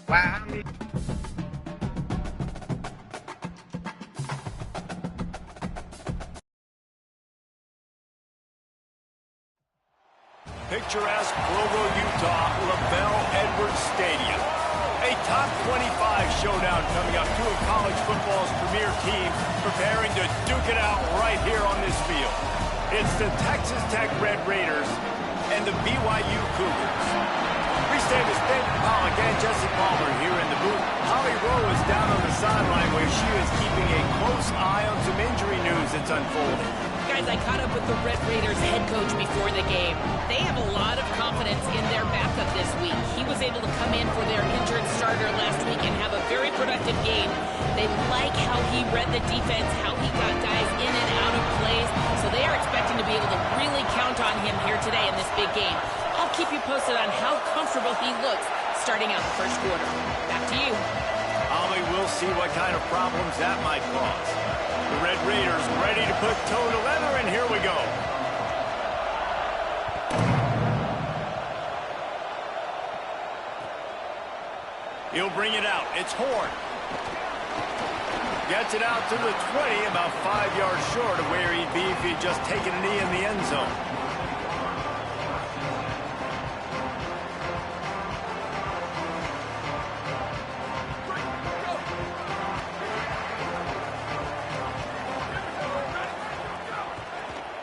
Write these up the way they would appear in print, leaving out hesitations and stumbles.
Wow. Picturesque Provo, Utah, LaBelle Edwards Stadium. A top 25 showdown coming up. Two of college football's premier teams preparing to duke it out right here on this field. It's the Texas Tech Red Raiders and the BYU Cougars. We stay with Spencer Pollock and Jesse Palmer here in the booth. Holly Rowe is down on the sideline where she is keeping a close eye on some injury news that's unfolding. Guys, I caught up with the Red Raiders head coach before the game. They have a lot of confidence in their backup this week. He was able to come in for their injured starter last week and have a very productive game. They like how he read the defense, how he got guys in and out of plays, so they are expecting to be able to really count on him here today in this big game. I'll keep you posted on how comfortable he looks starting out the first quarter. Back to you. Holly, we'll see what kind of problems that might cause. The Red Raiders ready to put toe to leather, and here we go. He'll bring it out. It's Horn. Gets it out to the 20, about 5 yards short of where he'd be if he'd just taken a knee in the end zone.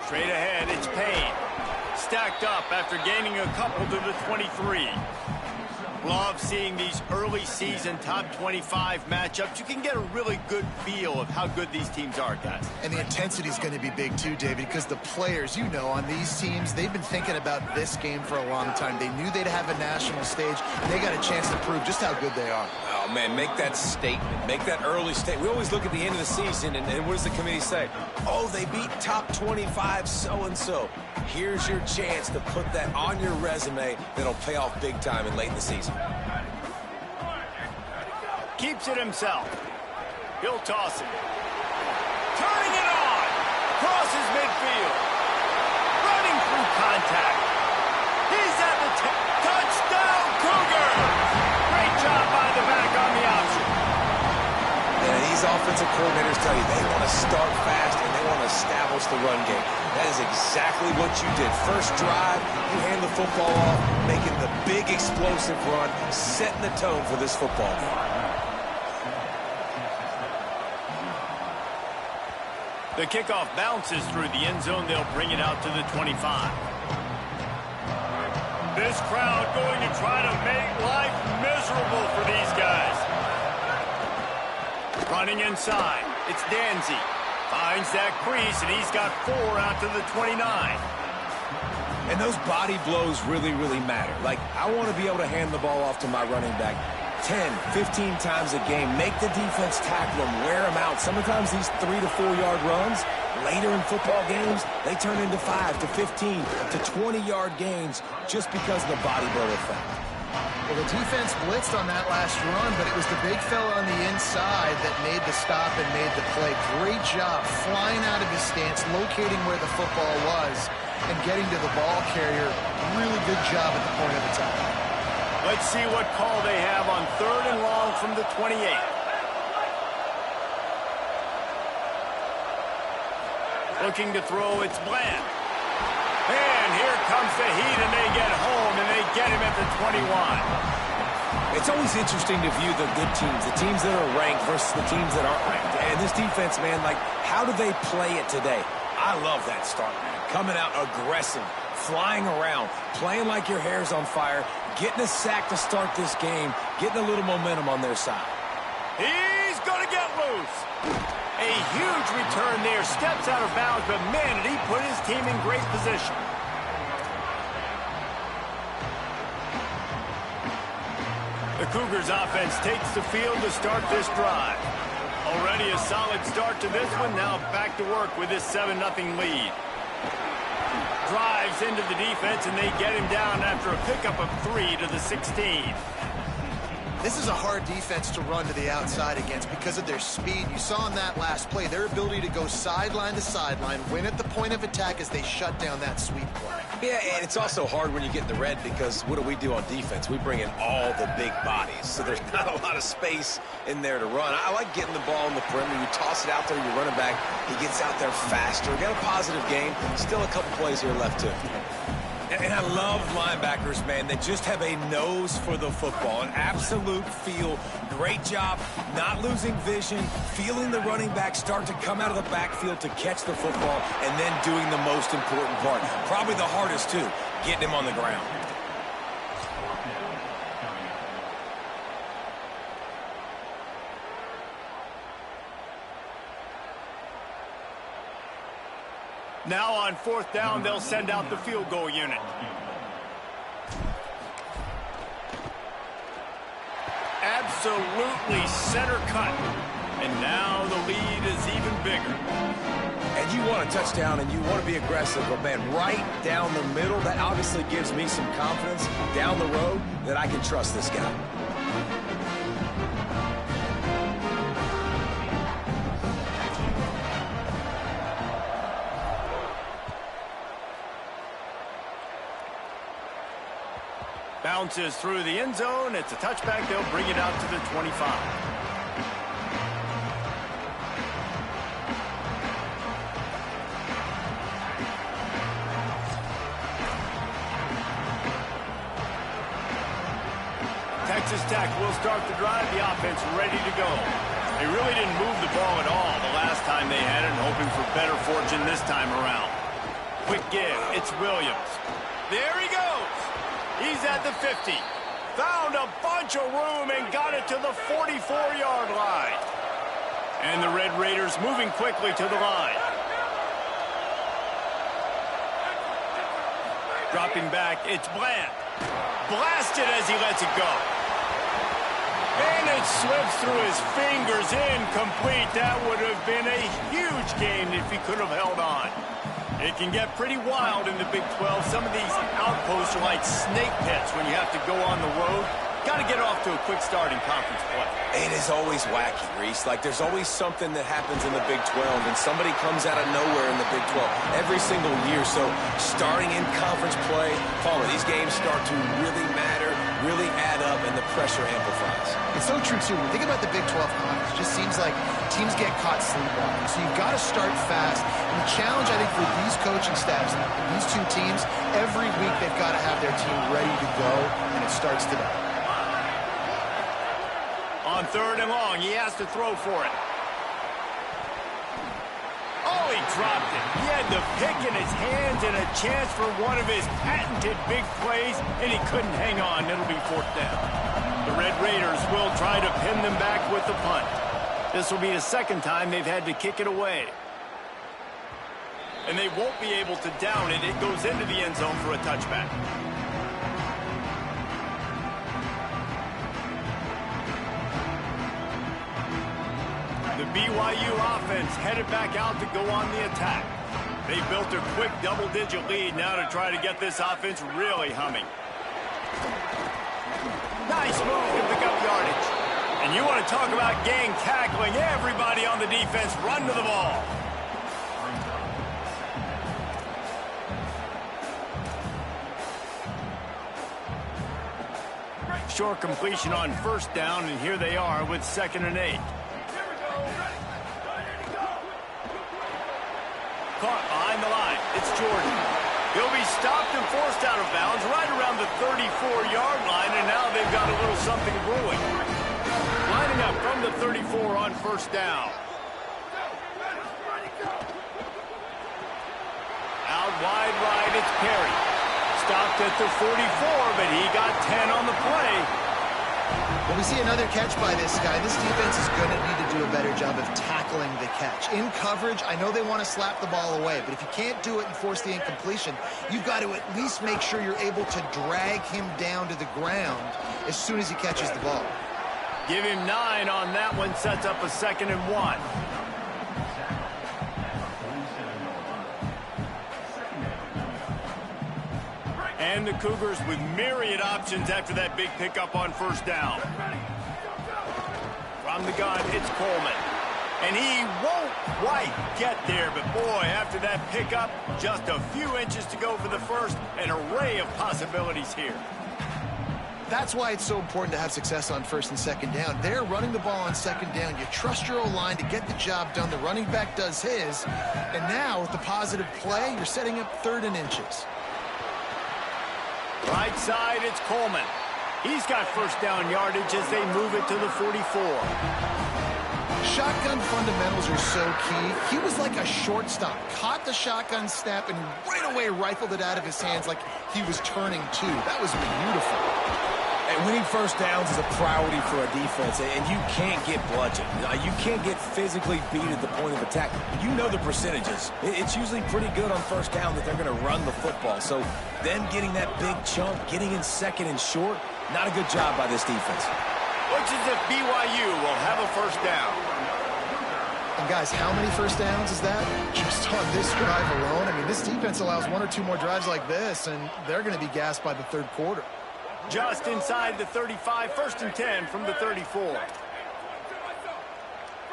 Straight ahead, it's Payne. Stacked up after gaining a couple to the 23. Love seeing these early season top 25 matchups. You can get a really good feel of how good these teams are, guys. And the intensity is going to be big too, David, because the players, you know, on these teams, they've been thinking about this game for a long time. They knew they'd have a national stage, and they got a chance to prove just how good they are. Oh, man, make that statement. Make that early statement. We always look at the end of the season, and what does the committee say? Oh, they beat top 25 so-and-so. Here's your chance to put that on your resume that'll pay off big time in late in the season. Keeps it himself. He'll toss it. Turning it on. Crosses midfield. Running through contact. He's at the touchdown, Cougars! Great job by the back on the option. And these offensive coordinators tell you they want to start fast and they want to establish the run game. That is exactly what you did. First drive, you hand the football off, making the big explosive run, setting the tone for this football game. The kickoff bounces through the end zone. They'll bring it out to the 25. This crowd going to try to make life miserable for these guys. Running inside. It's Danzy. Finds that crease, and he's got 4 out to the 29. And those body blows really, really matter. Like, I want to be able to hand the ball off to my running back 10, 15 times a game. Make the defense tackle them, wear them out. Sometimes these 3 to 4 yard runs, later in football games, they turn into 5 to 15 to 20 yard gains just because of the body blow effect. Well, the defense blitzed on that last run, but it was the big fella on the inside that made the stop and made the play. Great job flying out of his stance, locating where the football was, and getting to the ball carrier. Really good job at the point of attack. Let's see what call they have on 3rd and long from the 28. Looking to throw, it's Bland. And here comes the heat, and they get home, and they get him at the 21. It's always interesting to view the good teams, the teams that are ranked versus the teams that aren't ranked. And this defense, man, like, how do they play it today? I love that start, man. Coming out aggressive, flying around, playing like your hair's on fire, getting a sack to start this game, getting a little momentum on their side. He's going to get loose. A huge return there, steps out of bounds, but man, did he put his team in great position. The Cougars offense takes the field to start this drive. Already a solid start to this one, now back to work with this 7-0 lead. Drives into the defense, and they get him down after a pickup of 3 to the 16. This is a hard defense to run to the outside against because of their speed. You saw in that last play, their ability to go sideline to sideline, win at the point of attack as they shut down that sweep play. Yeah, and it's also hard when you get in the red because what do on defense? We bring in all the big bodies, so there's not a lot of space in there to run. I like getting the ball in the perimeter. You toss it out there, you run it back. He gets out there faster. Got a positive game. Still a couple plays here left, too. And I love linebackers, man. They just have a nose for the football, an absolute feel. Great job not losing vision, feeling the running back start to come out of the backfield to catch the football, and then doing the most important part. Probably the hardest, too, getting him on the ground. Now on 4th down, they'll send out the field goal unit. Absolutely center cut. And now the lead is even bigger. And you want a touchdown and you want to be aggressive, but man, right down the middle, that obviously gives me some confidence down the road that I can trust this guy. Bounces through the end zone. It's a touchback. They'll bring it out to the 25. Texas Tech will start the drive. The offense ready to go. They really didn't move the ball at all the last time they had it, hoping for better fortune this time around. Quick give. It's Williams. There he goes. He's at the 50. Found a bunch of room and got it to the 44-yard line. And the Red Raiders moving quickly to the line. Dropping back, it's Bland. Blasted as he lets it go. And it slips through his fingers, incomplete. That would have been a huge gain if he could have held on. It can get pretty wild in the Big 12. Some of these outposts are like snake pits when you have to go on the road. Got to get off to a quick start in conference play. It is always wacky, Reese. Like, there's always something that happens in the Big 12, and somebody comes out of nowhere in the Big 12 every single year. So starting in conference play, Palmer, these games start to really matter, really add up, and the pressure amplifies. It's so true, too. When you think about the Big 12 conference, it just seems like teams get caught sleepwalking. So you've got to start fast. And the challenge, I think, for these coaching staffs and these two teams, every week they've got to have their team ready to go, and it starts today. On 3rd and long, he has to throw for it. Oh, he dropped it. He had the pick in his hands and a chance for one of his patented big plays, and he couldn't hang on. It'll be 4th down. The Red Raiders will try to pin them back with the punt. This will be the 2nd time they've had to kick it away. And they won't be able to down it. It goes into the end zone for a touchback. The BYU offense headed back out to go on the attack. They built a quick double-digit lead now to try to get this offense really humming. Nice move to pick up yardage. And you want to talk about gang tackling. Everybody on the defense run to the ball. Short completion on 1st down, and here they are with 2nd and 8. Caught behind the line. It's Jordan. He'll be stopped and forced out of bounds right around the 34-yard line, and now they've got a little something brewing. Lining up from the 34 on 1st down. Out wide right, it's Perry. Stopped at the 44, but he got 10 on the play. When we see another catch by this guy, this defense is going to need to do a better job of tackling the catch. In coverage, I know they want to slap the ball away, but if you can't do it and force the incompletion, you've got to at least make sure you're able to drag him down to the ground as soon as he catches the ball. Give him 9 on that one, sets up a 2nd and 1. And the Cougars with myriad options after that big pickup on 1st down. from the gun, it's Coleman. And he won't quite get there, but boy, after that pickup, just a few inches to go for the first, an array of possibilities here. That's why it's so important to have success on first and second down. They're running the ball on second down. You trust your O-line to get the job done. The running back does his. And now, with the positive play, you're setting up third and inches. Right side, it's Coleman. He's got first down yardage as they move it to the 44. Shotgun fundamentals are so key. He was like a shortstop. Caught the shotgun snap and right away rifled it out of his hands like he was turning two. That was beautiful. And winning first downs is a priority for a defense, and you can't get bludgeoned. You can't get physically beat at the point of attack. You know the percentages. It's usually pretty good on first down that they're going to run the football. So them getting that big chunk, getting in second and short, not a good job by this defense. Which is if BYU will have a first down. And guys, how many first downs is that? Just on this drive alone? I mean, this defense allows one or two more drives like this, and they're going to be gassed by the third quarter. Just inside the 35, first and 10 from the 34.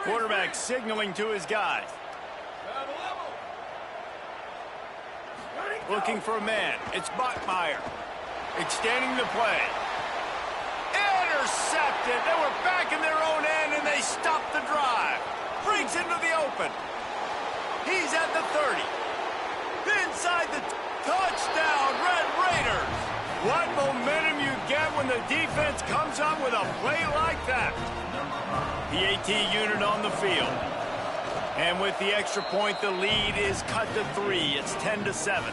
Quarterback signaling to his guys. Looking for a man. It's Bachmeier. Extending the play. Intercepted. They were back in their own end, and they stopped the drive. Breaks into the open. He's at the 30. Inside the touchdown, Red Raiders. What momentum you get when the defense comes up with a play like that. The AT unit on the field. And with the extra point, the lead is cut to 3. It's 10-7.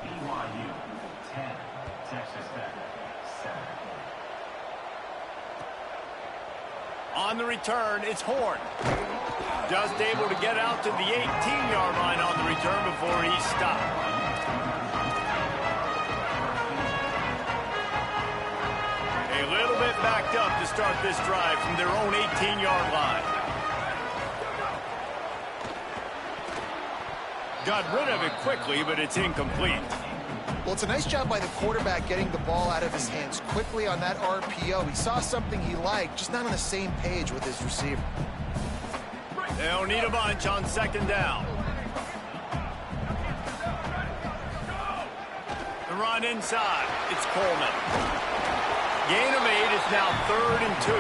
BYU 10, Texas Tech 7. On the return, it's Horn. Just able to get out to the 18-yard line on the return before he stopped. A little bit backed up to start this drive from their own 18-yard line. Got rid of it quickly, but it's incomplete. Well, it's a nice job by the quarterback getting the ball out of his hands quickly on that RPO. He saw something he liked, just not on the same page with his receiver. They'll need a bunch on second down. The run inside. It's Coleman. Gain of 8 is now 3rd and 2.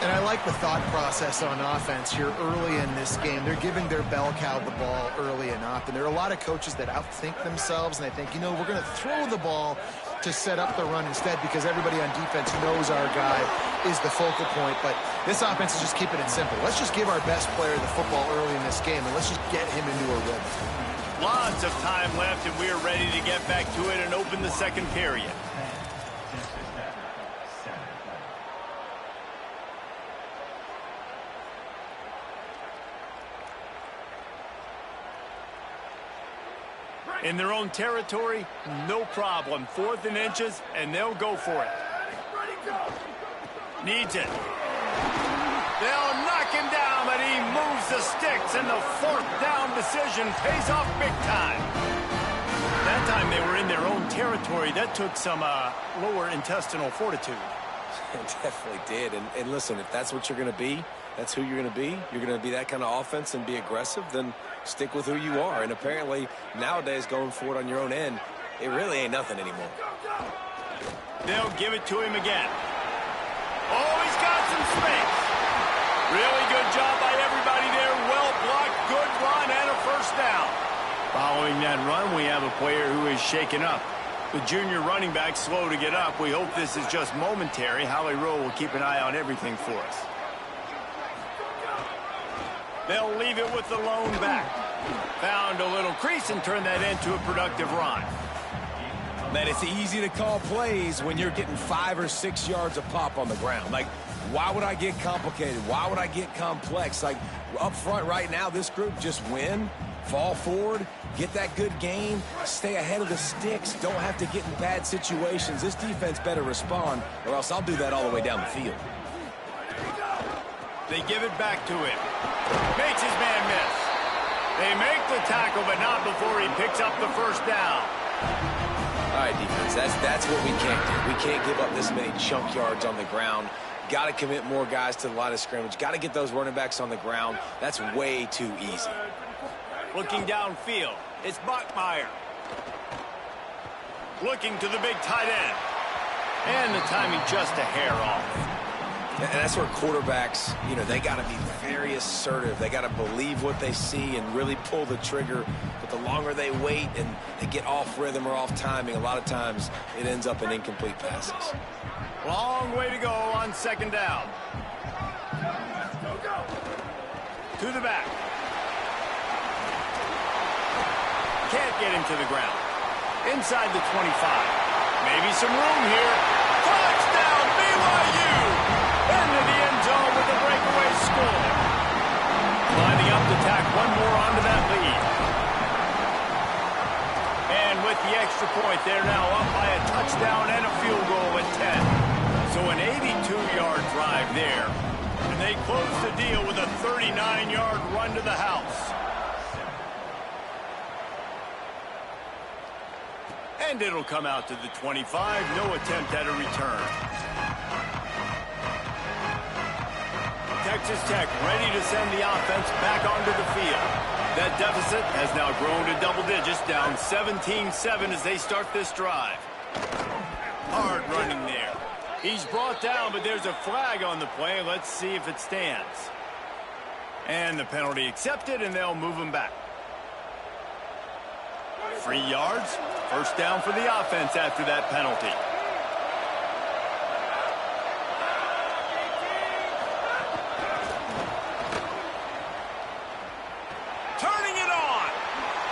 And I like the thought process on offense here early in this game. They're giving their bell cow the ball early and often. There are a lot of coaches that outthink themselves, and they think, you know, we're going to throw the ball to set up the run instead because everybody on defense knows our guy is the focal point. But this offense is just keeping it simple. Let's just give our best player the football early in this game, and let's just get him into a rhythm. Lots of time left, and we're ready to get back to it and open the second period. In their own territory, no problem. 4th and inches, and they'll go for it. Needs it. They'll knock him down, but he moves the sticks, and the 4th down decision pays off big time. That time they were in their own territory. That took some lower intestinal fortitude. It definitely did. And listen, if that's what you're going to be, that's who you're going to be. You're going to be that kind of offense and be aggressive, then stick with who you are. And apparently, nowadays, going for it on your own end, it really ain't nothing anymore. They'll give it to him again. Oh, he's got some space. Really good job by everybody there. Well blocked, good run, and a first down. Following that run, we have a player who is shaken up. The junior running back slow to get up. We hope this is just momentary. Holly Rowe will keep an eye on everything for us. They'll leave it with the lone back. Found a little crease and turned that into a productive run. Man, it's easy to call plays when you're getting 5 or 6 yards a pop on the ground. Like, why would I get complicated? Why would I get complex? Like, up front right now, this group just win, fall forward, get that good gain, stay ahead of the sticks, don't have to get in bad situations. This defense better respond, or else I'll do that all the way down the field. They give it back to him. Makes his man miss. They make the tackle, but not before he picks up the first down. All right, defense, that's what we can't do. We can't give up this many chunk yards on the ground. Got to commit more guys to the line of scrimmage. Got to get those running backs on the ground. That's way too easy. Looking downfield, it's Bachmeier. Looking to the big tight end. And the timing just a hair off. And that's where quarterbacks, they got to be very assertive. They got to believe what they see and really pull the trigger. But the longer they wait and they get off rhythm or off timing, a lot of times it ends up in incomplete passes. Long way to go on second down. To the back. Can't get him to the ground. Inside the 25. Maybe some room here. Touchdown, BYU! Into the end zone with a breakaway score. Lining up to tack one more onto that lead. And with the extra point, they're now up by a touchdown and a field goal at 10. So an 82-yard drive there. And they close the deal with a 39-yard run to the house. And it'll come out to the 25. No attempt at a return. Texas Tech ready to send the offense back onto the field. That deficit has now grown to double digits, down 17-7 as they start this drive. Hard running there. He's brought down, but there's a flag on the play. Let's see if it stands. And the penalty accepted, and they'll move him back. 3 yards. First down for the offense after that penalty. Turning it on.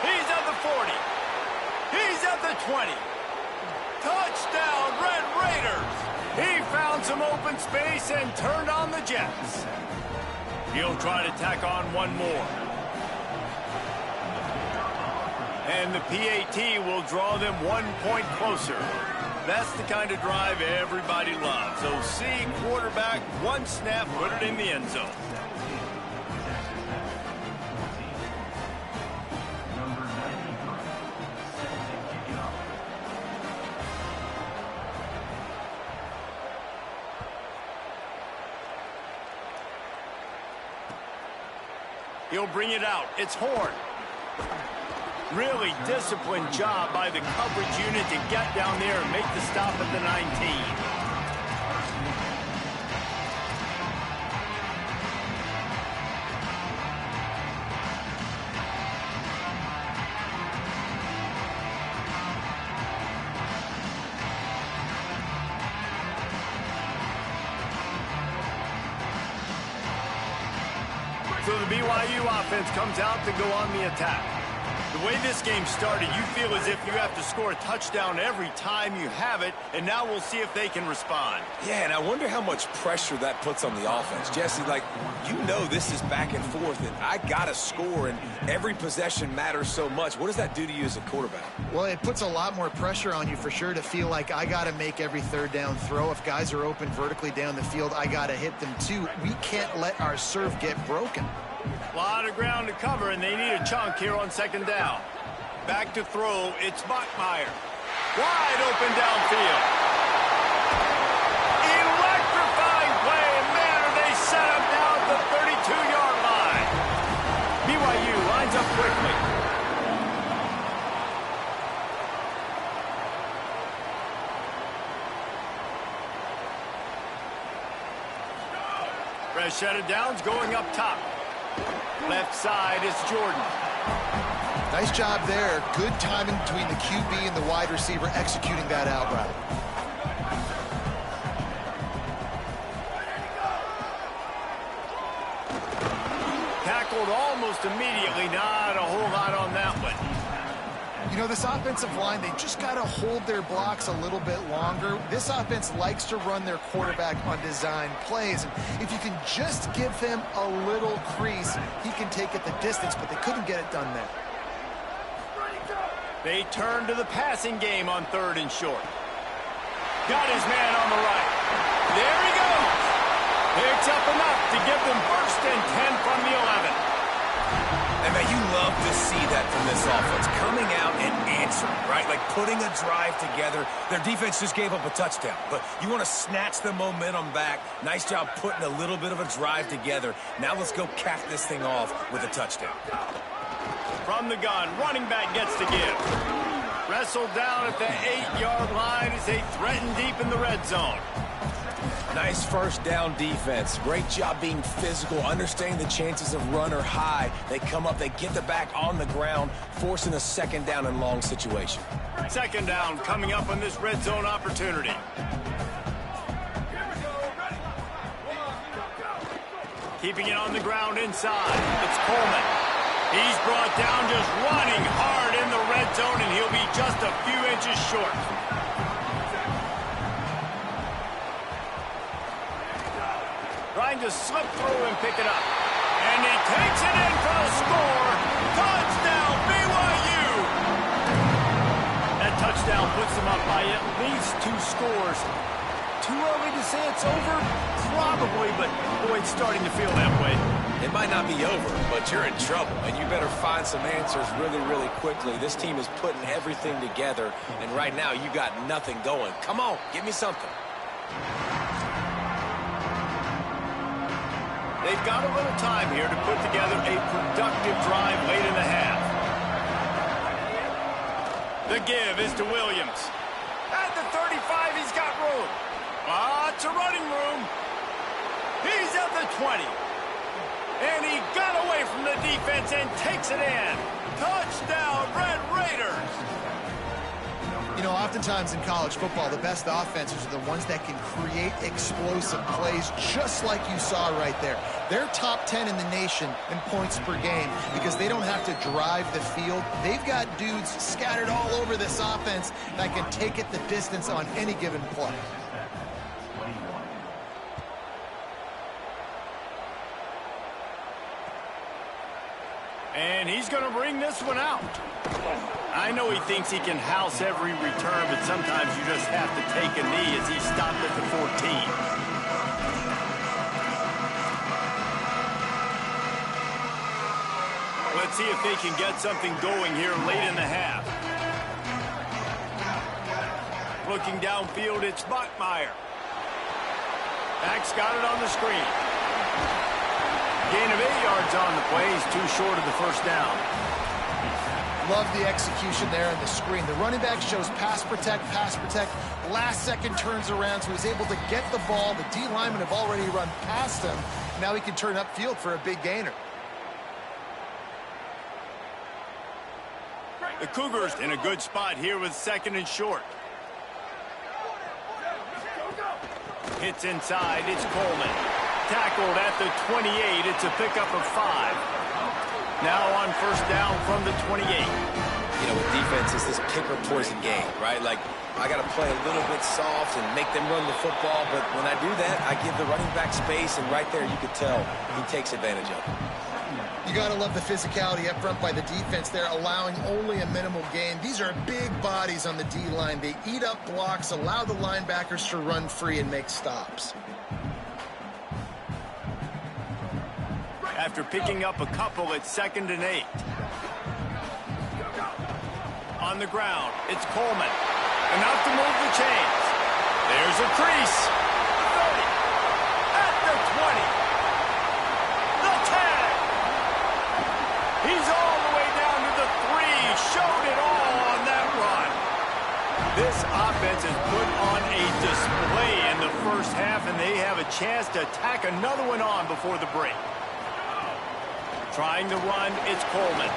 He's at the 40. He's at the 20. Touchdown, Red Raiders. He found some open space and turned on the Jets. He'll try to tack on one more. And the PAT will draw them 1 point closer. That's the kind of drive everybody loves. So see quarterback, one snap, put it in the end zone. He'll bring it out. It's Horn. Really disciplined job by the coverage unit to get down there and make the stop at the 19. So the BYU offense comes out to go on the attack. The way this game started, you feel as if you have to score a touchdown every time you have it, and now we'll see if they can respond. Yeah, and I wonder how much pressure that puts on the offense. Jesse, this is back and forth, and I got to score, and every possession matters so much. What does that do to you as a quarterback? Well, it puts a lot more pressure on you for sure to feel like I got to make every third down throw. If guys are open vertically down the field, I got to hit them too. We can't let our serve get broken. A lot of ground to cover, and they need a chunk here on second down. Back to throw, it's Bachmeier. Wide open downfield. Electrifying play, and man, are they set up now at the 32-yard line. BYU lines up quickly. Fresh set of downs going up top. Left side is Jordan. Nice job there. Good timing between the QB and the wide receiver executing that out route. Tackled almost immediately. Not a whole lot on that one. You know, this offensive line, they just got to hold their blocks a little bit longer. This offense likes to run their quarterback on design plays. And if you can just give him a little crease, he can take it the distance, but they couldn't get it done there. They turn to the passing game on third and short. Got his man on the right. There he goes. Picks up enough to give them first and 10 from the 11. And man, you love to see that from this offense. Coming out and answering, right? Like putting a drive together. Their defense just gave up a touchdown, but you want to snatch the momentum back. Nice job putting a little bit of a drive together. Now let's go cap this thing off with a touchdown. From the gun, running back gets to give. Wrestled down at the 8-yard line as they threaten deep in the red zone. Nice first down defense. Great job being physical, understanding the chances of run are high. They come up, they get the back on the ground, forcing a second down and long situation. Second down coming up on this red zone opportunity. Keeping it on the ground inside. It's Coleman. He's brought down just running hard in the red zone, and he'll be just a few inches short. Trying to slip through and pick it up. And he takes it in for the score. Touchdown, BYU! That touchdown puts them up by at least 2 scores. Too early to say it's over? Probably, but boy, it's starting to feel that way. It might not be over, but you're in trouble, and you better find some answers really, really quickly. This team is putting everything together, and right now you got nothing going. Come on, give me something. They've got a little time here to put together a productive drive late in the half. The give is to Williams. At the 35, he's got room. Lots of running room. He's at the 20. And he got away from the defense and takes it in. Touchdown, Red Raiders. You know, oftentimes in college football, the best offenses are the ones that can create explosive plays, just like you saw right there. They're top 10 in the nation in points per game because they don't have to drive the field. They've got dudes scattered all over this offense that can take it the distance on any given play. And he's going to bring this one out. I know he thinks he can house every return, but sometimes you just have to take a knee as he stopped at the 14. Let's see if they can get something going here late in the half. Looking downfield, it's Bachmeier. Max got it on the screen. Gain of 8 yards on the play. He's too short of the first down. Love the execution there on the screen. The running back shows pass protect, last second turns around, so he's able to get the ball. The D linemen have already run past him. Now he can turn upfield for a big gainer. The Cougars in a good spot here with second and short. Hits inside, it's Coleman. Tackled at the 28, it's a pickup of 5. Now on first down from the 28. You know, with defense, it's this pick or poison game, right? Like, I got to play a little bit soft and make them run the football, but when I do that, I give the running back space, and right there you could tell he takes advantage of it. You got to love the physicality up front by the defense there, allowing only a minimal gain. These are big bodies on the D-line. They eat up blocks, allow the linebackers to run free and make stops. After picking up a couple, it's 2nd and 8. On the ground, it's Coleman. Enough to move the chains. There's a crease. 30. At the 20. The 10. He's all the way down to the 3. Showed it all on that run. This offense has put on a display in the first half, and they have a chance to tack another one on before the break. Trying to run, it's Coleman.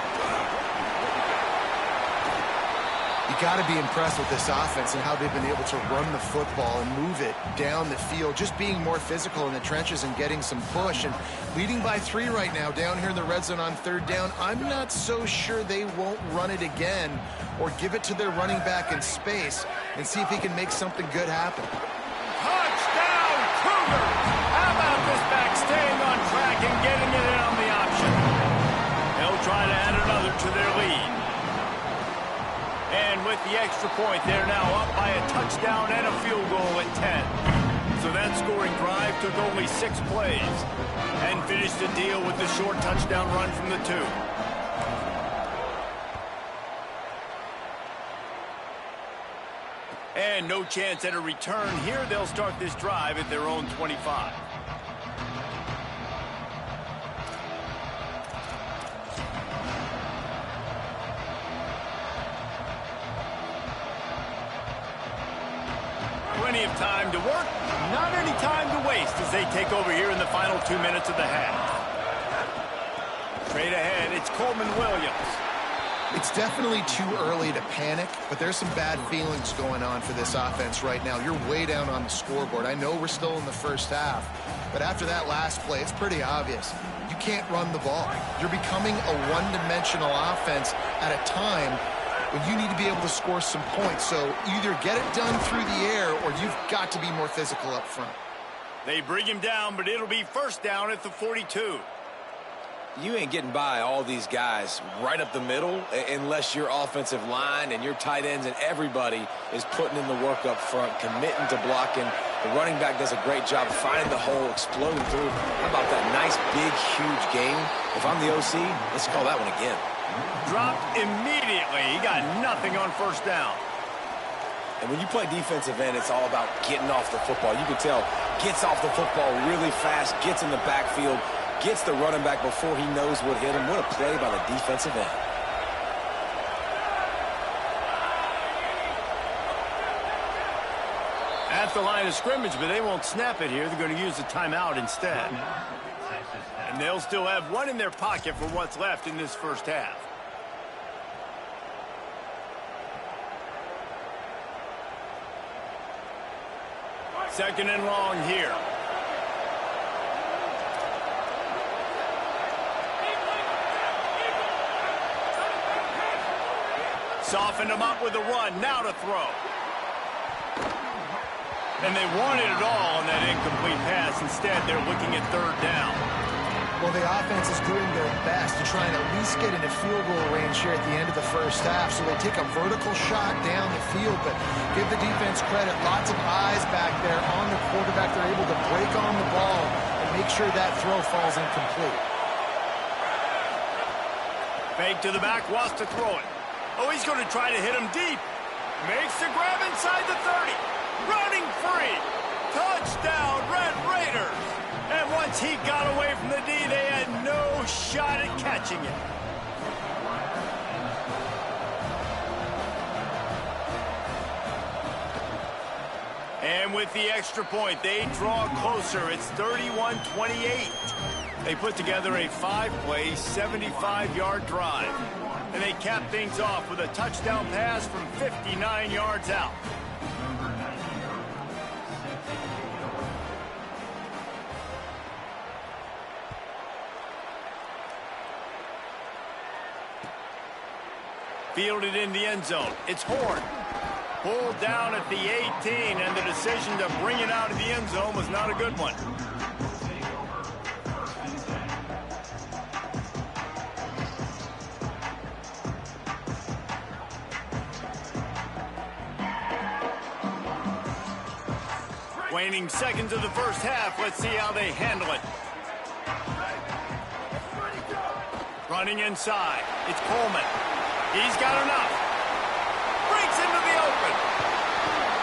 You got to be impressed with this offense and how they've been able to run the football and move it down the field, just being more physical in the trenches and getting some push. And leading by 3 right now down here in the red zone on 3rd down, I'm not so sure they won't run it again or give it to their running back in space and see if he can make something good happen. Touchdown, Cougars! How about this back staying on track and getting it in on the option? They'll try to add another to their lead. And with the extra point, they're now up by a touchdown and a field goal at 10. So that scoring drive took only 6 plays and finished the deal with the short touchdown run from the 2. And no chance at a return here. They'll start this drive at their own 25. Plenty of time to work, not any time to waste as they take over here in the final 2 minutes of the half. Straight ahead, it's Coleman Williams. It's definitely too early to panic, but there's some bad feelings going on for this offense right now. You're way down on the scoreboard. I know we're still in the first half, but after that last play, it's pretty obvious. You can't run the ball. You're becoming a one-dimensional offense at a time when you need to be able to score some points. So either get it done through the air or you've got to be more physical up front. They bring him down, but it'll be first down at the 42. You ain't getting by all these guys right up the middle unless your offensive line and your tight ends and everybody is putting in the work up front, committing to blocking. The running back does a great job finding the hole, exploding through. How about that nice, big, huge gain? If I'm the OC, let's call that one again. Dropped immediately. He got nothing on first down. And when you play defensive end, it's all about getting off the football. You can tell, gets off the football really fast, gets in the backfield, gets the running back before he knows what hit him. What a play by the defensive end. At the line of scrimmage, but they won't snap it here. They're going to use the timeout instead. And they'll still have one in their pocket for what's left in this first half. Second and long here. Softened him up with a run. Now to throw. And they wanted it all on that incomplete pass. Instead, they're looking at third down. Well, the offense is doing their best to try and at least get into field goal range here at the end of the first half. So they take a vertical shot down the field, but give the defense credit. Lots of eyes back there on the quarterback. They're able to break on the ball and make sure that throw falls incomplete. Fake to the back, wants to throw it. Oh, he's going to try to hit him deep. Makes the grab inside the 30. Running free. Touchdown, Red Raiders. And once he got away from the D, they had no shot at catching it. And with the extra point, they draw closer. It's 31-28. They put together a 5-play, 75-yard drive. And they cap things off with a touchdown pass from 59 yards out. Fielded in the end zone. It's Horn. Pulled down at the 18, and the decision to bring it out of the end zone was not a good one. Waning seconds of the first half. Let's see how they handle it. Running inside. It's Coleman. He's got enough. Breaks into the open.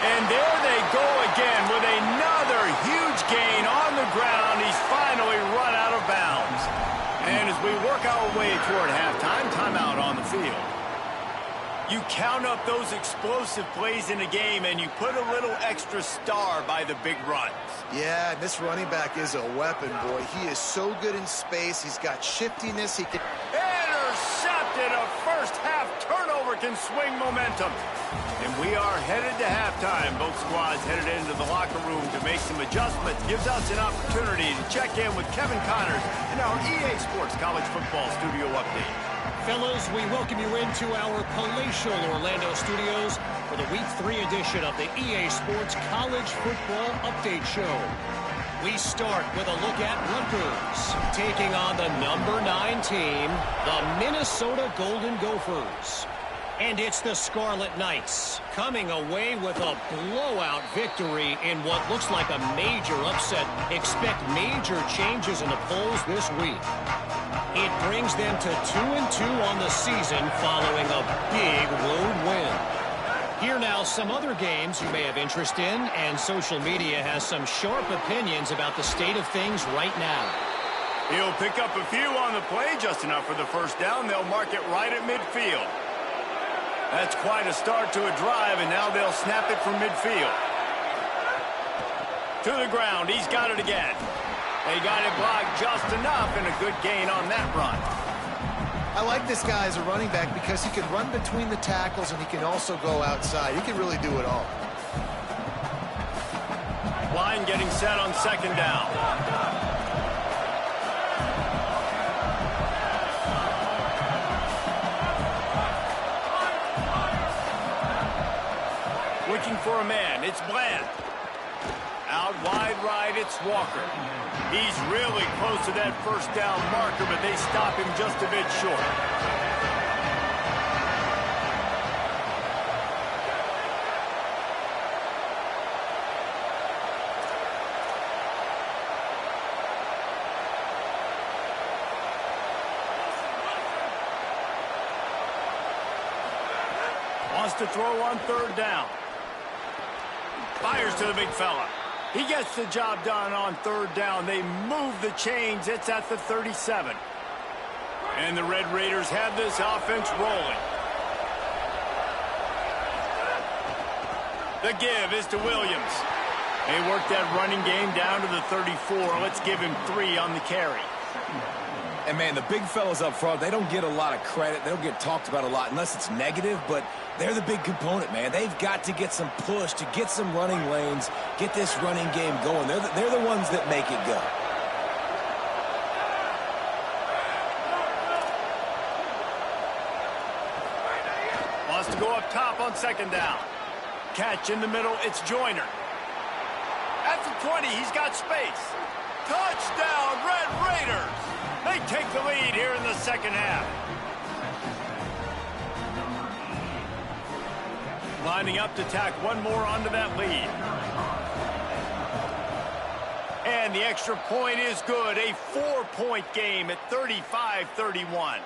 And there they go again with another huge gain on the ground. He's finally run out of bounds. And as we work our way toward halftime, timeout on the field. You count up those explosive plays in a game, and you put a little extra star by the big runs. Yeah, this running back is a weapon, boy. He is so good in space. He's got shiftiness. He can... Intercepted. A first-half turnover can swing momentum. And we are headed to halftime. Both squads headed into the locker room to make some adjustments. Gives us an opportunity to check in with Kevin Connors in our EA Sports College Football Studio Update. Fellas, we welcome you into our palatial Orlando studios for the Week 3 edition of the EA Sports College Football Update Show. We start with a look at Rutgers, taking on the number 9 team, the Minnesota Golden Gophers. And it's the Scarlet Knights coming away with a blowout victory in what looks like a major upset. Expect major changes in the polls this week. It brings them to 2-2 on the season following a big road win. Here now, some other games you may have interest in, and social media has some sharp opinions about the state of things right now. He'll pick up a few on the play, just enough for the first down. They'll mark it right at midfield. That's quite a start to a drive, and now they'll snap it from midfield. To the ground, he's got it again. They got it blocked just enough, and a good gain on that run. I like this guy as a running back because he can run between the tackles and he can also go outside. He can really do it all. Line getting set on second down. Looking for a man, it's Bland. Out wide right, it's Walker. He's really close to that first down marker, but they stop him just a bit short. Wants to throw on third down. Fires to the big fella. He gets the job done on third down. They move the chains. It's at the 37. And the Red Raiders have this offense rolling. The give is to Williams. They work that running game down to the 34. Let's give him 3 on the carry. And, man, the big fellas up front, they don't get a lot of credit. They don't get talked about a lot unless it's negative, but they're the big component, man. They've got to get some push, to get some running lanes, get this running game going. They're the ones that make it go. Wants to go up top on second down. Catch in the middle, it's Joyner. At the 20, he's got space. Touchdown, Red Raiders! They take the lead here in the second half. Lining up to tack one more onto that lead. And the extra point is good. A 4-point game at 35-31.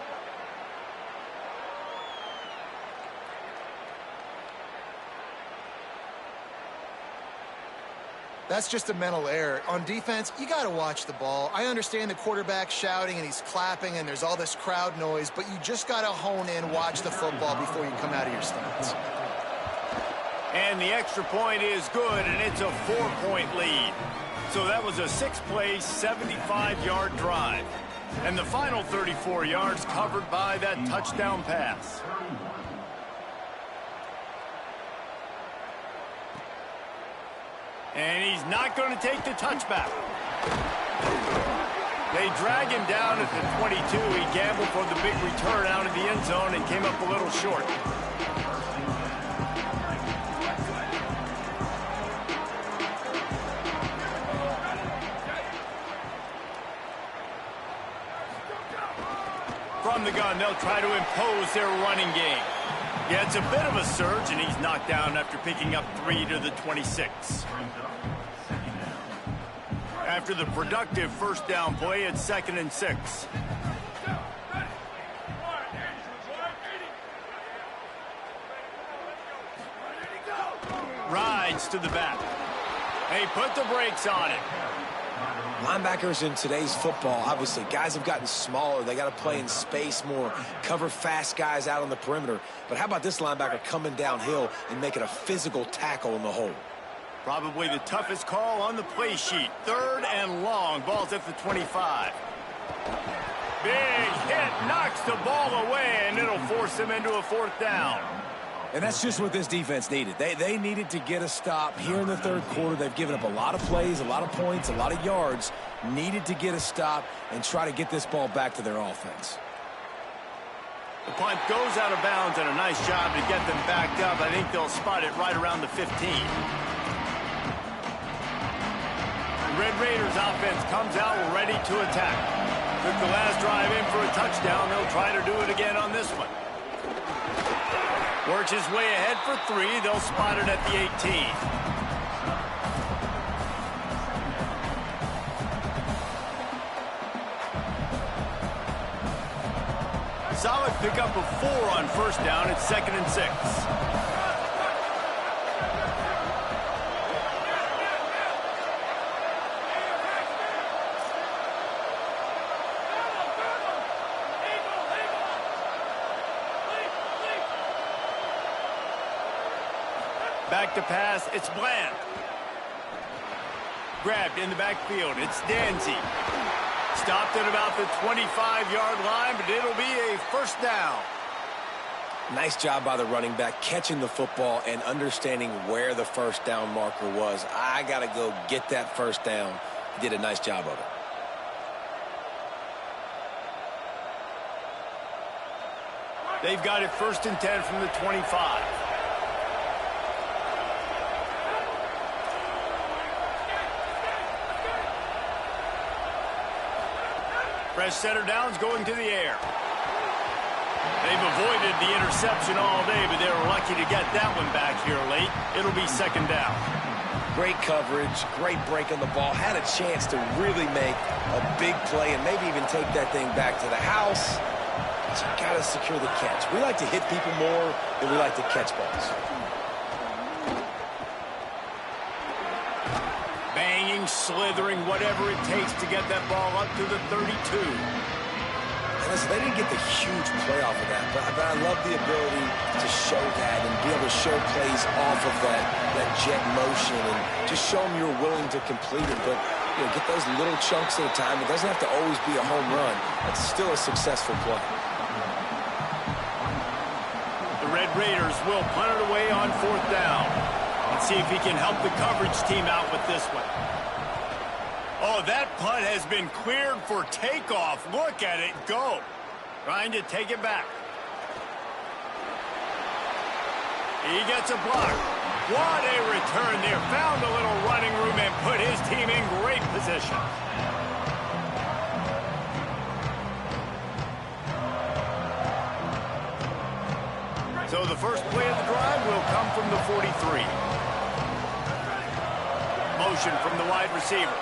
That's just a mental error. On defense, you got to watch the ball. I understand the quarterback shouting and he's clapping and there's all this crowd noise, but you just got to hone in, watch the football before you come out of your stance. And the extra point is good, and it's a 4-point lead. So that was a 6-play, 75-yard drive. And the final 34 yards covered by that touchdown pass. And he's not going to take the touchback. They drag him down at the 22. He gambled for the big return out of the end zone and came up a little short. From the gun, they'll try to impose their running game. Yeah, it's a bit of a surge, and he's knocked down after picking up 3 to the 26. After the productive first down play, it's 2nd and 6. Rides to the back. They put the brakes on it. Linebackers in today's football, obviously, guys have gotten smaller. They got to play in space more, cover fast guys out on the perimeter. But how about this linebacker coming downhill and making a physical tackle in the hole? Probably the toughest call on the play sheet. 3rd and long. Ball's at the 25. Big hit, knocks the ball away, and it'll force them into a 4th down. And that's just what this defense needed. They needed to get a stop here in the 3rd quarter. They've given up a lot of plays, a lot of points, a lot of yards. Needed to get a stop and try to get this ball back to their offense. The punt goes out of bounds, and a nice job to get them backed up. I think they'll spot it right around the 15. The Red Raiders offense comes out ready to attack. Took the last drive in for a touchdown. They'll try to do it again on this one. Works his way ahead for 3. They'll spot it at the 18. Solid pickup of 4 on first down. It's 2nd and 6. Back to pass. It's Bland. Grabbed in the backfield. It's Danzy. Stopped at about the 25-yard line, but it'll be a first down. Nice job by the running back catching the football and understanding where the first down marker was. I got to go get that first down. He did a nice job of it. They've got it 1st and 10 from the 25. Fresh center downs going to the air. They've avoided the interception all day, but they were lucky to get that one back here late. It'll be 2nd down. Great coverage, great break on the ball. Had a chance to really make a big play and maybe even take that thing back to the house. But you got to secure the catch. We like to hit people more than we like to catch balls. Banging, slithering, whatever it takes to get that ball up to the 32. Listen, they didn't get the huge play off of that, but I love the ability to show that and be able to show plays off of that jet motion and just show them you're willing to complete it. But get those little chunks at a time. It doesn't have to always be a home run. It's still a successful play. The Red Raiders will punt it away on 4th down. Let's see if he can help the coverage team out with this one. Oh, that punt has been cleared for takeoff. Look at it go. Trying to take it back. He gets a block. What a return there. Found a little running room and put his team in great position. So the first play of the drive will come from the 43. Motion from the wide receiver.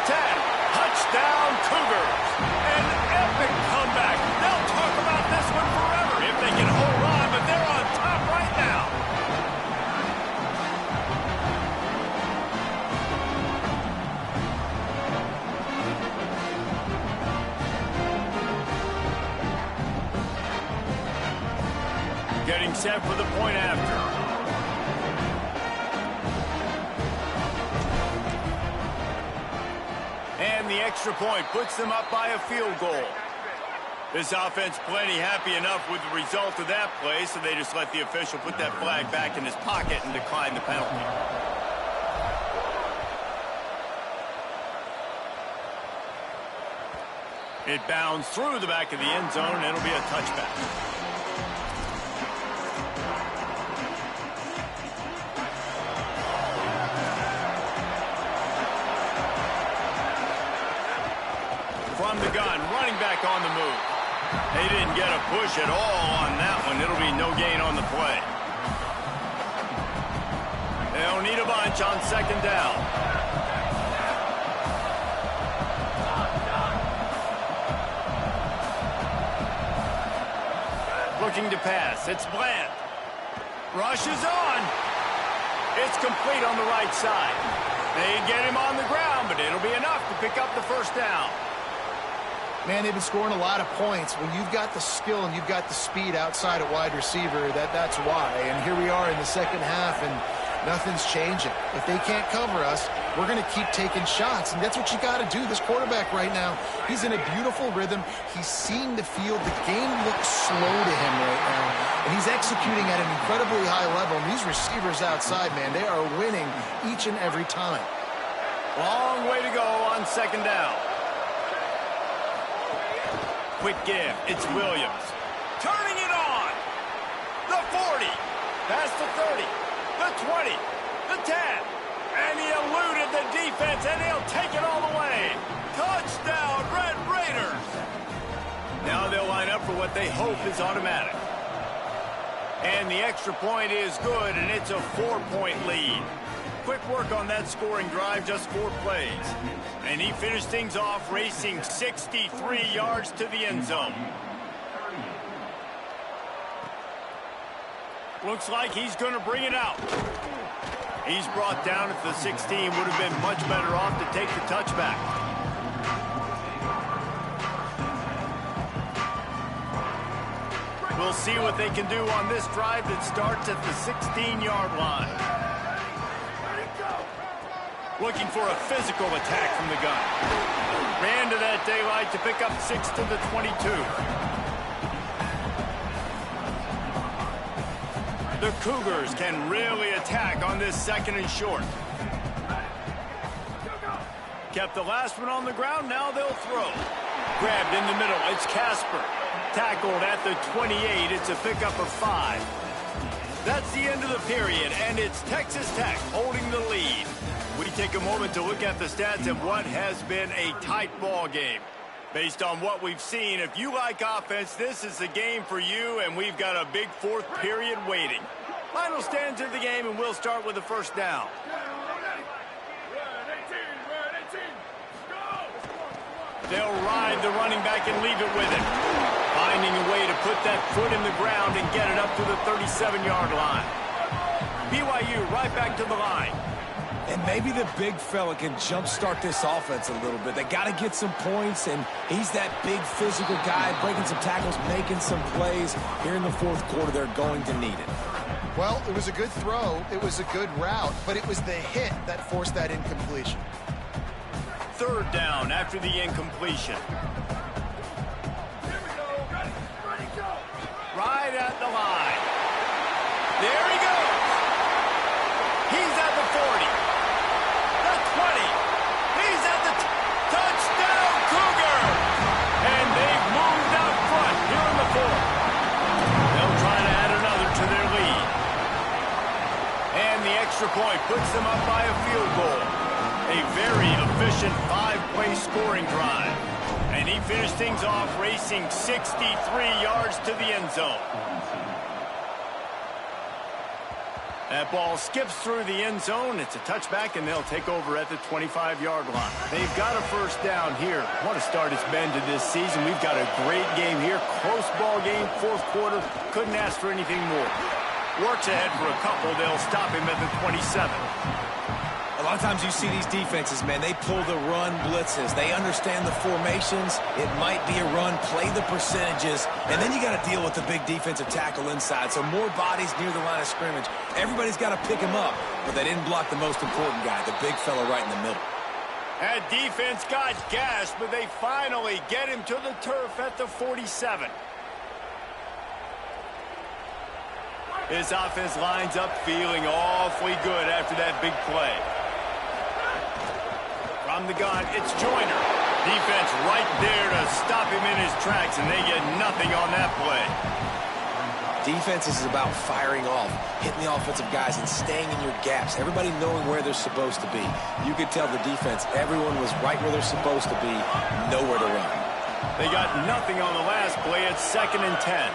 Touchdown Cougars. An epic comeback. They'll talk about this one forever if they can hold on, but they're on top right now. Getting set for the point after. And the extra point puts them up by a field goal. This offense plenty happy enough with the result of that play, so they just let the official put that flag back in his pocket and decline the penalty. It bounds through the back of the end zone, and it'll be a touchback. From the gun, running back on the move. They didn't get a push at all on that one. It'll be no gain on the play. They'll need a bunch on 2nd down. Looking to pass. It's Bland. Rushes on. It's complete on the right side. They get him on the ground, but it'll be enough to pick up the first down. Man, they've been scoring a lot of points. When you've got the skill and you've got the speed outside at wide receiver, that's why. And here we are in the second half, and nothing's changing. If they can't cover us, we're going to keep taking shots, and that's what you got to do. This quarterback right now, he's in a beautiful rhythm. He's seeing the field. The game looks slow to him right now, and he's executing at an incredibly high level. And these receivers outside, man, they are winning each and every time. Long way to go on 2nd down. Quick give. It's Williams. Turning it on. The 40. Past the 30. The 20. The 10. And he eluded the defense, and he'll take it all the way. Touchdown, Red Raiders. Now they'll line up for what they hope is automatic. And the extra point is good, and it's a 4-point lead. Quick work on that scoring drive, just 4 plays. And he finished things off racing 63 yards to the end zone. Looks like he's going to bring it out. He's brought down at the 16. Would have been much better off to take the touchback. We'll see what they can do on this drive that starts at the 16-yard line. Looking for a physical attack from the gun. Ran to that daylight to pick up 6 to the 22. The Cougars can really attack on this second and short. Kept the last one on the ground, now they'll throw. Grabbed in the middle, it's Casper. Tackled at the 28, it's a pickup of 5. That's the end of the period, and it's Texas Tech holding the lead. We take a moment to look at the stats of what has been a tight ball game. Based on what we've seen, if you like offense, this is the game for you, and we've got a big fourth period waiting. Final stands of the game, and we'll start with the first down. They'll ride the running back and leave it with him. Finding a way to put that foot in the ground and get it up to the 37-yard line. BYU right back to the line. And maybe the big fella can jumpstart this offense a little bit. They got to get some points, and he's that big physical guy, breaking some tackles, making some plays. Here in the fourth quarter, they're going to need it. Well, it was a good throw. It was a good route, but it was the hit that forced that incompletion. Third down after the incompletion. Right at the line. There he goes. He's at the 40. The 20. He's at the touchdown, Cougar. And they've moved out front here in the fourth. They'll try to add another to their lead. And the extra point puts them up by a field goal. A very efficient 5-play scoring drive. And he finished things off racing 63 yards to the end zone. That ball skips through the end zone. It's a touchback, and they'll take over at the 25-yard line. They've got a first down here. What a start it's been to this season. We've got a great game here. Close ball game, fourth quarter. Couldn't ask for anything more. Works ahead for a couple. They'll stop him at the 27. A lot of times you see these defenses, man, they pull the run blitzes. They understand the formations. It might be a run, play the percentages, and then you got to deal with the big defensive tackle inside. So more bodies near the line of scrimmage. Everybody's got to pick him up, but they didn't block the most important guy, the big fella right in the middle. That defense got gashed, but they finally get him to the turf at the 47. His offense lines up feeling awfully good after that big play. From the gun, it's Joyner. Defense right there to stop him in his tracks, and they get nothing on that play. Defense is about firing off, hitting the offensive guys, and staying in your gaps. Everybody knowing where they're supposed to be. You could tell the defense, everyone was right where they're supposed to be, nowhere to run. They got nothing on the last play. It's 2nd and 10.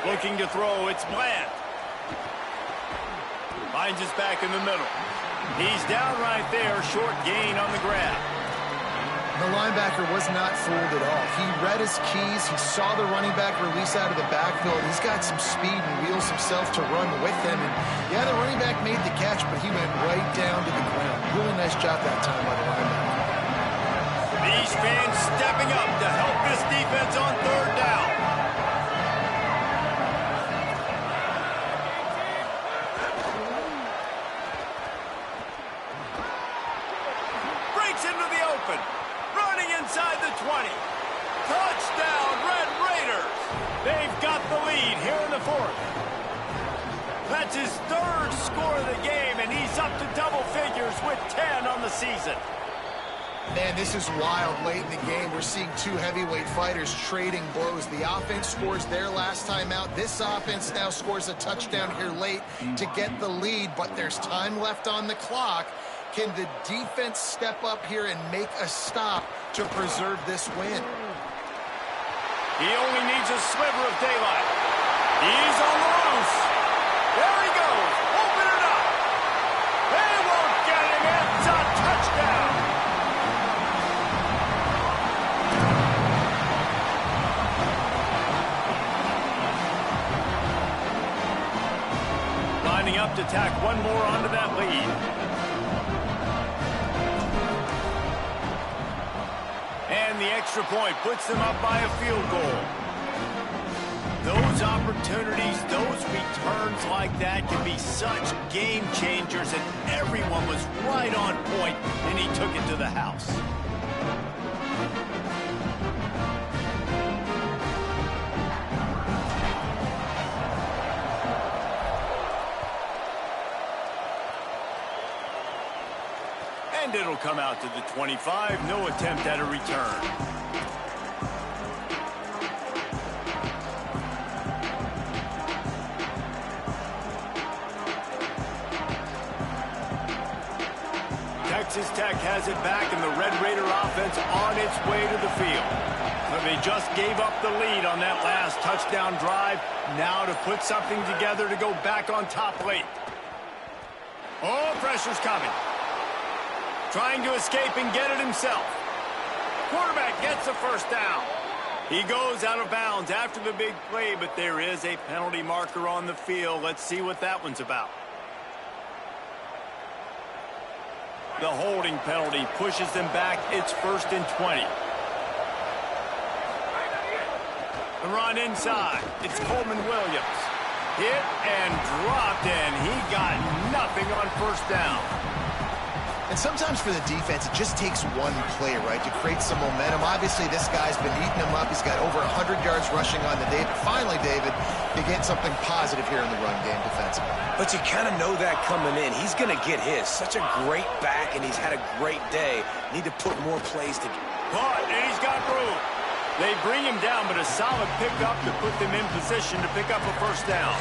Looking to throw, it's Bland. Finds his back in the middle. He's down right there, short gain on the grab. The linebacker was not fooled at all. He read his keys. He saw the running back release out of the backfield. He's got some speed and wheels himself to run with him. And yeah, the running back made the catch, but he went right down to the ground. Really nice job that time by the linebacker. These fans stepping up to help this defense on third down. Into the open, running inside the 20. Touchdown, Red Raiders. They've got the lead here in the fourth. That's his third score of the game, and he's up to double figures with 10 on the season. Man, this is wild. Late in the game, we're seeing two heavyweight fighters trading blows. The offense scores their last time out. This offense now scores a touchdown here late to get the lead, but there's time left on the clock. Can the defense step up here and make a stop to preserve this win? He only needs a sliver of daylight. He's on the loose. There he goes. Open it up. They won't get him. It's a touchdown. up to tack one more onto that lead. And the extra point puts them up by a field goal. Those opportunities, those returns like that can be such game changers, and everyone was right on point, and he took it to the house. And it'll come out to the 25. No attempt at a return. Texas Tech has it back, and the Red Raider offense on its way to the field. But they just gave up the lead on that last touchdown drive. Now to put something together to go back on top late. Oh, pressure's coming. Trying to escape and get it himself. Quarterback gets the first down. He goes out of bounds after the big play, but there is a penalty marker on the field. Let's see what that one's about. The holding penalty pushes them back. It's 1st and 20. The run inside. It's Coleman Williams. Hit and dropped, and he got nothing on first down. And sometimes for the defense, it just takes one play, right, to create some momentum. Obviously, this guy's been eating him up. He's got over 100 yards rushing on the day. But finally, David, you get something positive here in the run game defensively. But you kind of know that coming in. He's going to get his. Such a great back, and he's had a great day. Need to put more plays together. Caught, and he's got room. They bring him down, but a solid pickup to put them in position to pick up a first down.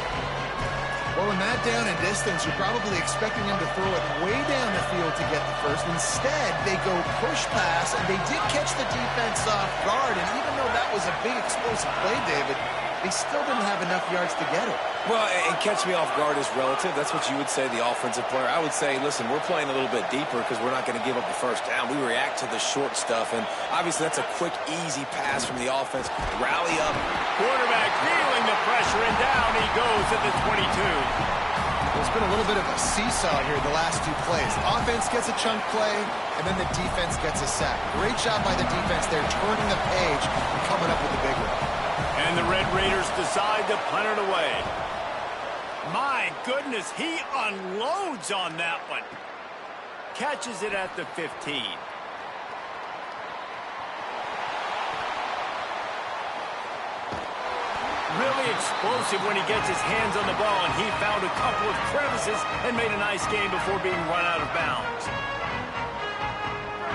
Well, in that down and distance, you're probably expecting him to throw it way down the field to get the first. Instead, they go push pass, and they did catch the defense off guard. And even though that was a big explosive play, David, they still didn't have enough yards to get it. Well, and catch me off guard is relative. That's what you would say, the offensive player. I would say, listen, we're playing a little bit deeper because we're not going to give up the first down. We react to the short stuff, and obviously that's a quick, easy pass from the offense. Rally up. Quarterback feeling the pressure, and down he goes at the 22. It's been a little bit of a seesaw here the last two plays. Offense gets a chunk play, and then the defense gets a sack. Great job by the defense there, turning the page and coming up with the big one. And the Red Raiders decide to punt it away. My goodness, he unloads on that one. Catches it at the 15. Really explosive when he gets his hands on the ball, and he found a couple of crevices and made a nice game before being run out of bounds.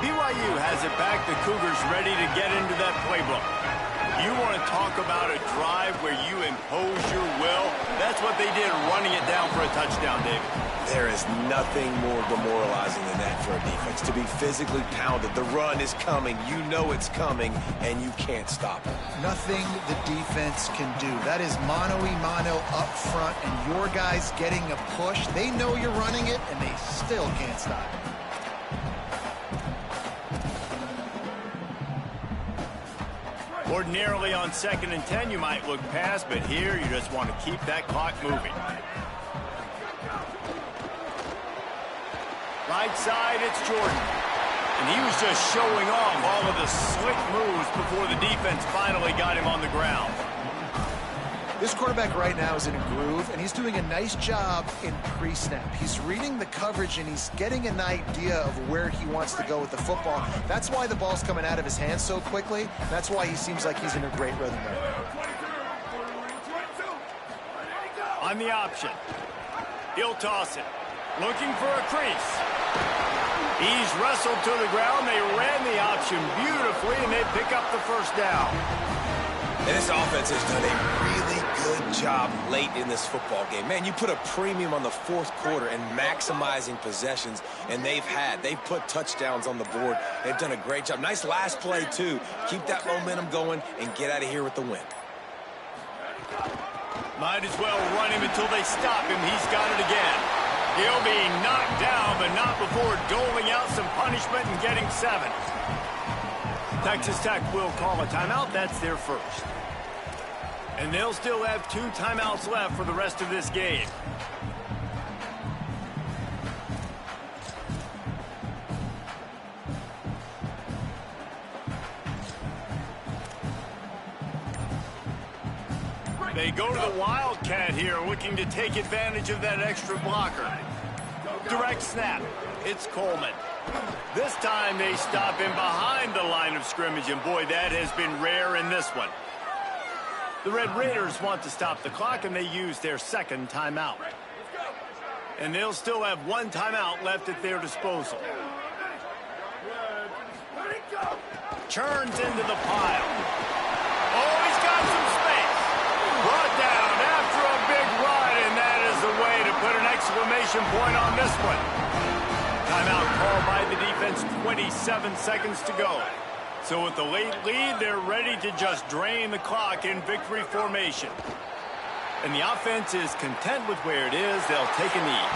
BYU has it back. The Cougars ready to get into that playbook. You want to talk about a drive where you impose your will? That's what they did, running it down for a touchdown, David. There is nothing more demoralizing than that for a defense, to be physically pounded. The run is coming. You know it's coming, and you can't stop it. Nothing the defense can do. That is mano-a-mano up front, and your guys getting a push. They know you're running it, and they still can't stop it. Ordinarily on 2nd and 10, you might look past, but here you just want to keep that clock moving. Right side, it's Jordan. And he was just showing off all of the slick moves before the defense finally got him on the ground. This quarterback right now is in a groove, and he's doing a nice job in pre-snap. He's reading the coverage, and he's getting an idea of where he wants to go with the football. That's why the ball's coming out of his hands so quickly. That's why he seems like he's in a great rhythm right now. On the option. He'll toss it. Looking for a crease. He's wrestled to the ground. They ran the option beautifully, and they pick up the first down. And this offense has done a really good job late in this football game. Man, you put a premium on the fourth quarter and maximizing possessions, and they've put touchdowns on the board. They've done a great job. Nice last play, too. Keep that momentum going and get out of here with the win. Might as well run him until they stop him. He's got it again. He'll be knocked down, but not before doling out some punishment and getting 7. Texas Tech will call a timeout. That's their first. And they'll still have 2 timeouts left for the rest of this game. They go to the Wildcat here, looking to take advantage of that extra blocker. Direct snap. It's Coleman. This time they stop him behind the line of scrimmage, and boy, that has been rare in this one. The Red Raiders want to stop the clock, and they use their second timeout. And they'll still have one timeout left at their disposal. Churns into the pile. Oh, he's got some space. Brought down after a big run, and that is the way to put an exclamation point on this one. Timeout called by the defense, 27 seconds to go. So with the late lead, they're ready to just drain the clock in victory formation. And the offense is content with where it is. They'll take a knee.